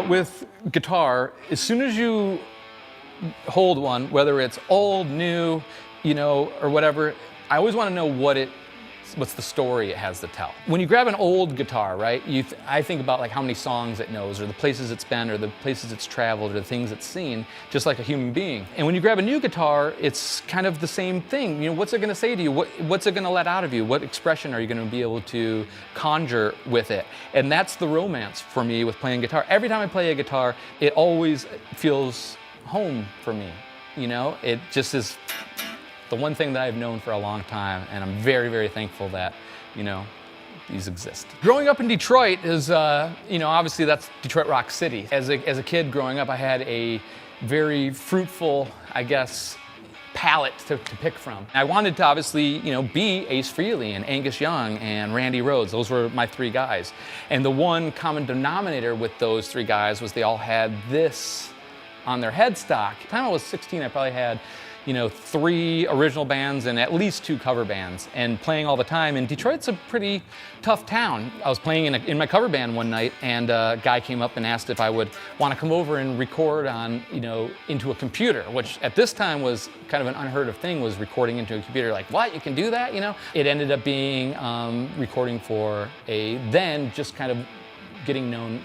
with guitar, as soon as you hold one, whether it's old, new, or whatever, I always want to know what's the story it has to tell. When you grab an old guitar, right, I think about like how many songs it knows, or the places it's been, or the places it's traveled, or the things it's seen, just like a human being. And when you grab a new guitar, it's kind of the same thing. What's it going to say to you? What's it going to let out of you? What expression are you going to be able to conjure with it? And that's the romance for me with playing guitar. Every time I play a guitar, it always feels home for me. It just is the one thing that I've known for a long time, and I'm very, very thankful that, these exist. Growing up in Detroit is, obviously that's Detroit Rock City. As a kid growing up, I had a very fruitful, I guess, palette to pick from. I wanted to obviously, be Ace Frehley and Angus Young and Randy Rhoads. Those were my three guys. And the one common denominator with those three guys was they all had this on their headstock. By the time I was 16, I probably had 3 original bands and at least 2 cover bands, and playing all the time. And Detroit's a pretty tough town. I was playing in my cover band one night, and a guy came up and asked if I would want to come over and record on, into a computer, which at this time was kind of an unheard of thing, was recording into a computer. Like, what, you can do that, It ended up being recording for a then just kind of getting known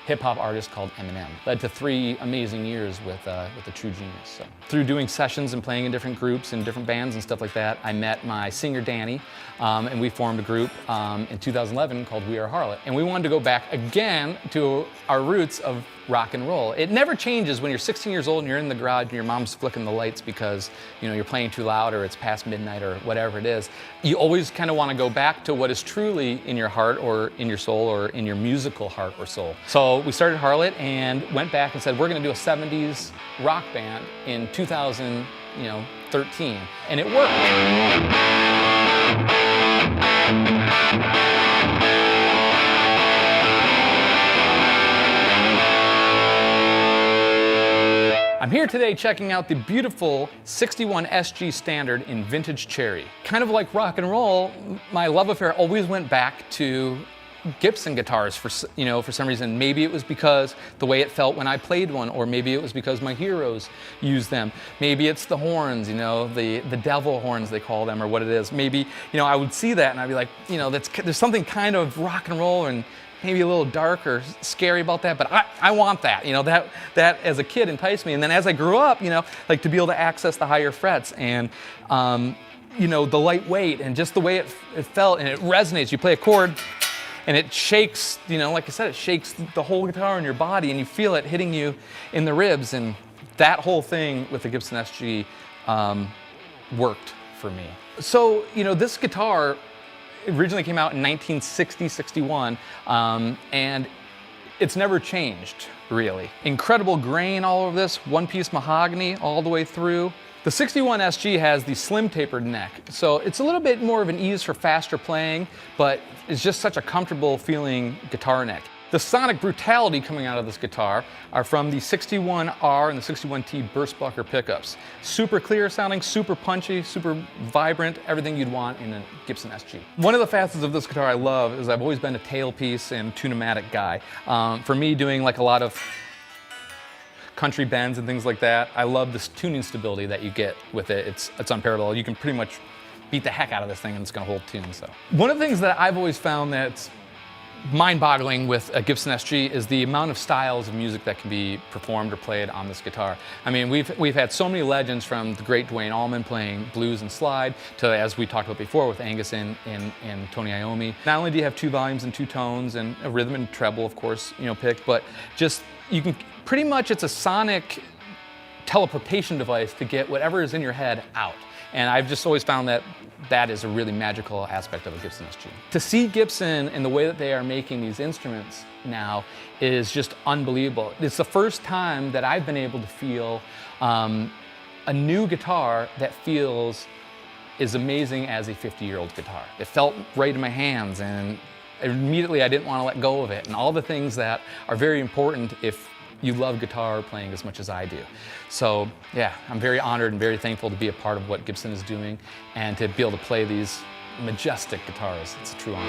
hip-hop artist called Eminem. Led to 3 amazing years with a true genius. So, through doing sessions and playing in different groups and different bands and stuff like that, I met my singer Danny, and we formed a group in 2011 called We Are Harlot. And we wanted to go back again to our roots of rock and roll. It never changes when you're 16 years old and you're in the garage and your mom's flicking the lights because you're playing too loud or it's past midnight or whatever it is. You always kind of want to go back to what is truly in your heart or in your soul or in your musical heart or soul. So we started Harlot and went back and said, we're going to do a 70s rock band in 2013, and it worked. I'm here today checking out the beautiful 61 SG Standard in vintage cherry. Kind of like rock and roll, my love affair always went back to Gibson guitars for some reason. Maybe it was because the way it felt when I played one, or maybe it was because my heroes used them. Maybe it's the horns, the devil horns they call them, or what it is. Maybe, I would see that and I'd be like, there's something kind of rock and roll and maybe a little dark or scary about that, but I want that. That as a kid enticed me. And then as I grew up, like to be able to access the higher frets and the lightweight and just the way it felt, and it resonates. You play a chord and it shakes, like I said, it shakes the whole guitar in your body, and you feel it hitting you in the ribs. And that whole thing with the Gibson SG worked for me. So, this guitar originally came out in 1960-61, and it's never changed, really. Incredible grain all over this, one-piece mahogany all the way through. The 61 SG has the slim tapered neck, so it's a little bit more of an ease for faster playing, but it's just such a comfortable feeling guitar neck. The sonic brutality coming out of this guitar are from the 61R and the 61T Burstbucker pickups. Super clear sounding, super punchy, super vibrant, everything you'd want in a Gibson SG. One of the facets of this guitar I love is I've always been a tailpiece and tune-o-matic guy. For me, doing like a lot of country bends and things like that, I love this tuning stability that you get with it. It's unparalleled. You can pretty much beat the heck out of this thing and it's gonna hold tune. So one of the things that I've always found that's mind-boggling with a Gibson SG is the amount of styles of music that can be performed or played on this guitar. I mean, we've had so many legends, from the great Duane Allman playing blues and slide to, as we talked about before, with Angus and Tony Iommi. Not only do you have 2 volumes and 2 tones and a rhythm and treble, of course, picked, but just you can pretty much, it's a sonic teleportation device to get whatever is in your head out. And I've just always found that that is a really magical aspect of a Gibson SG. To see Gibson and the way that they are making these instruments now is just unbelievable. It's the first time that I've been able to feel a new guitar that feels as amazing as a 50-year-old guitar. It felt right in my hands, and immediately I didn't want to let go of it, and all the things that are very important if you love guitar playing as much as I do. So yeah, I'm very honored and very thankful to be a part of what Gibson is doing and to be able to play these majestic guitars. It's a true honor.